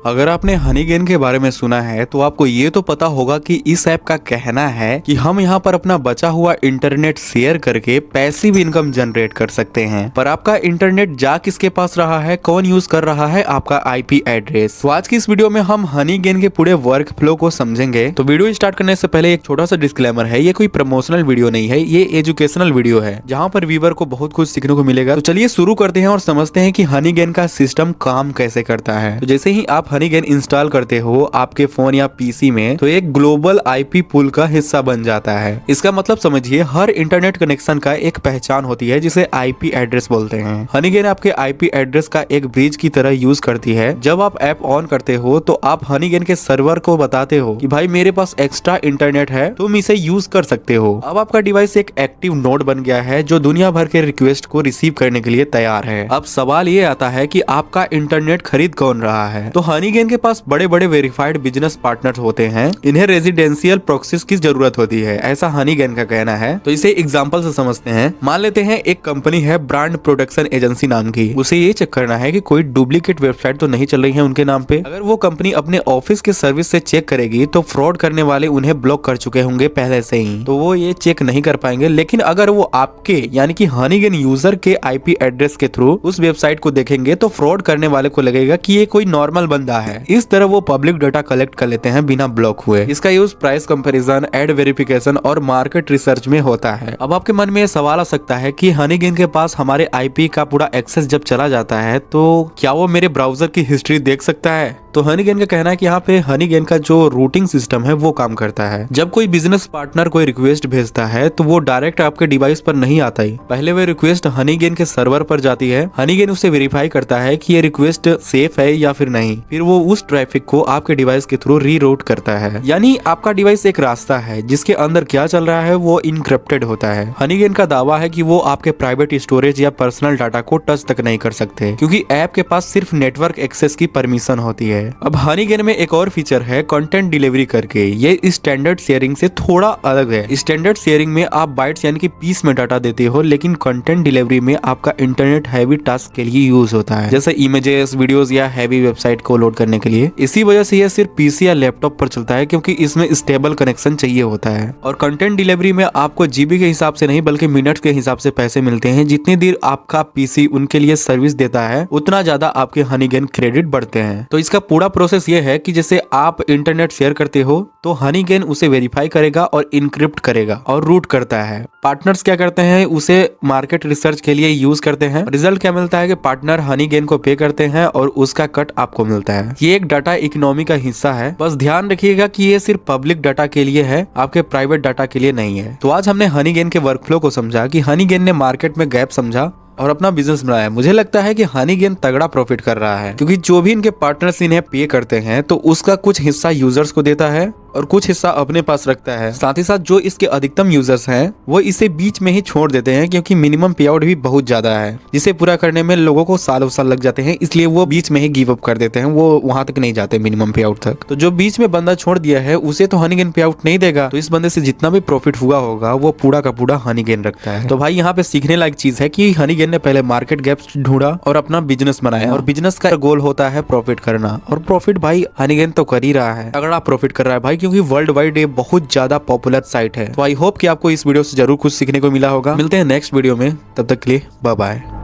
अगर आपने हनीगेन के बारे में सुना है तो आपको ये तो पता होगा कि इस ऐप का कहना है कि हम यहाँ पर अपना बचा हुआ इंटरनेट शेयर करके पैसिव इनकम जनरेट कर सकते हैं। पर आपका इंटरनेट जा किसके पास रहा है, कौन यूज कर रहा है आपका आईपी एड्रेस। तो आज की इस वीडियो में हम हनीगेन के पूरे वर्क फ्लो को समझेंगे। तो वीडियो स्टार्ट करने से पहले एक छोटा सा डिस्क्लेमर है, ये कोई प्रमोशनल वीडियो नहीं है, ये एजुकेशनल वीडियो है जहाँ पर व्यूअर को बहुत कुछ सीखने को मिलेगा। तो चलिए शुरू करते हैं और समझते हैं कि हनीगेन का सिस्टम काम कैसे करता है। तो जैसे ही आप हनीगेन इंस्टॉल करते हो आपके फोन या पीसी में, तो एक ग्लोबल आईपी पूल का हिस्सा बन जाता है। इसका मतलब समझिए, हर इंटरनेट कनेक्शन का एक पहचान होती है जिसे आईपी एड्रेस बोलते हैं। हनीगेन आपके आईपी एड्रेस का एक ब्रिज की तरह यूज करती है। जब आप ऐप ऑन करते हो तो आप हनीगेन के सर्वर को बताते हो कि भाई मेरे पास एक्स्ट्रा इंटरनेट है, तुम इसे यूज कर सकते हो। अब आपका डिवाइस एक एक्टिव नोड बन गया है जो दुनिया भर के रिक्वेस्ट को रिसीव करने के लिए तैयार है। अब सवाल ये आता है कि आपका इंटरनेट खरीद कौन रहा है। तो हनीगेन के पास बड़े बड़े वेरीफाइड बिजनेस पार्टनर्स होते हैं, इन्हें रेजिडेंशियल प्रॉक्सीज की जरूरत होती है, ऐसा हनीगेन का कहना है। तो इसे एग्जांपल से समझते हैं। मान लेते हैं एक कंपनी है ब्रांड प्रोडक्शन एजेंसी नाम की, उसे ये चेक करना है कि कोई डुप्लीकेट वेबसाइट तो नहीं चल रही है उनके नाम पे। अगर वो कंपनी अपने ऑफिस के सर्विस से चेक करेगी तो फ्रॉड करने वाले उन्हें ब्लॉक कर चुके होंगे पहले से ही, तो वो ये चेक नहीं कर पाएंगे। लेकिन अगर वो आपके यानी कि हनीगेन यूजर के आईपी एड्रेस के थ्रू उस वेबसाइट को देखेंगे तो फ्रॉड करने वाले को लगेगा कि ये कोई नॉर्मल बंदा है। इस तरह वो पब्लिक डाटा कलेक्ट कर लेते हैं बिना ब्लॉक हुए। इसका use price comparison, ad verification और मार्केट रिसर्च में होता है। अब आपके मन में ये सवाल आ सकता है कि हनीगेन के पास हमारे आईपी का पूरा एक्सेस जब चला जाता है तो क्या वो मेरे ब्राउजर की हिस्ट्री देख सकता है। तो हनीगेन का कहना है कि यहाँ पे हनीगेन का जो रूटिंग सिस्टम है वो काम करता है। जब कोई बिजनेस पार्टनर कोई रिक्वेस्ट भेजता है तो वो डायरेक्ट आपके डिवाइस पर नहीं आता ही, पहले वो रिक्वेस्ट हनीगेन के सर्वर पर जाती है। हनीगेन उसे वेरीफाई करता है कि ये रिक्वेस्ट सेफ है या फिर नहीं, फिर वो उस ट्रैफिक को आपके डिवाइस के थ्रू रीरूट करता है। यानी आपका डिवाइस एक रास्ता है जिसके अंदर क्या चल रहा है वो इनक्रिप्टेड होता है। हनीगेन का दावा है कि वो आपके प्राइवेट स्टोरेज या पर्सनल डाटा को टच तक नहीं कर सकते क्योंकि ऐप के पास सिर्फ नेटवर्क एक्सेस की परमिशन होती है। अब हनीगेन में एक और फीचर है कंटेंट डिलीवरी करके, ये स्टैंडर्ड शेयरिंग से थोड़ा अलग है। स्टैंडर्ड शेयरिंग में आप बाइट्स यानी कि पीस में डाटा देते हो, लेकिन कंटेंट डिलीवरी में आपका इंटरनेट हैवी टास्क के लिए यूज होता है, जैसे इमेजेस, वीडियोस या हैवी वेबसाइट को लोड करने के लिए। इसी वजह से यह सिर्फ पीसी या लैपटॉप पर चलता है क्योंकि इसमें स्टेबल कनेक्शन चाहिए होता है। और कंटेंट डिलीवरी में आपको जीबी के हिसाब से नहीं बल्कि मिनट्स के हिसाब से पैसे मिलते हैं। जितनी देर आपका पीसी उनके लिए सर्विस देता है उतना ज्यादा आपके हनीगेन क्रेडिट बढ़ते हैं। तो इसका पूरा प्रोसेस ये है कि जैसे आप इंटरनेट शेयर करते हो तो हनीगेन उसे वेरीफाई करेगा और इनक्रिप्ट करेगा और रूट करता है। पार्टनर्स क्या करते हैं, उसे मार्केट रिसर्च के लिए यूज करते हैं। रिजल्ट क्या मिलता है कि पार्टनर हनीगेन को पे करते हैं और उसका कट आपको मिलता है। ये एक डाटा इकोनॉमी का हिस्सा है। बस ध्यान रखिएगा कि ये सिर्फ पब्लिक डाटा के लिए है, आपके प्राइवेट डाटा के लिए नहीं है। तो आज हमने हनीगेन के वर्कफ्लो को समझा कि हनीगेन ने मार्केट में गैप समझा और अपना बिजनेस बनाया। मुझे लगता है कि हनीगेन तगड़ा प्रॉफिट कर रहा है क्योंकि जो भी इनके पार्टनर्स इन्हें पे करते हैं तो उसका कुछ हिस्सा यूजर्स को देता है और कुछ हिस्सा अपने पास रखता है। साथ ही साथ जो इसके अधिकतम यूजर्स हैं वो इसे बीच में ही छोड़ देते हैं क्योंकि मिनिमम पे आउट भी बहुत ज्यादा है, जिसे पूरा करने में लोगों को सालों साल लग जाते हैं, इसलिए वो बीच में ही गिव अप कर देते हैं, वो वहां तक नहीं जाते मिनिमम पे आउट तक। तो जो बीच में बंदा छोड़ दिया है उसे तो हनीगेन पे आउट नहीं देगा, तो इस बंदे से जितना भी प्रॉफिट हुआ होगा वो पूरा का पूरा हनीगेन रखता है। तो भाई यहाँ पे सीखने लायक चीज है कि हनीगेन ने पहले मार्केट गैप्स ढूंढा और अपना बिजनेस बनाया, और बिजनेस का गोल होता है प्रॉफिट करना। और प्रॉफिट भाई हनीगेन तो कर ही रहा है, अगर आप प्रॉफिट कर रहा है भाई, क्योंकि वर्ल्ड वाइड ये बहुत ज्यादा पॉपुलर साइट है। तो आई होप कि आपको इस वीडियो से जरूर कुछ सीखने को मिला होगा। मिलते हैं नेक्स्ट वीडियो में, तब तक के लिए बाय बाय।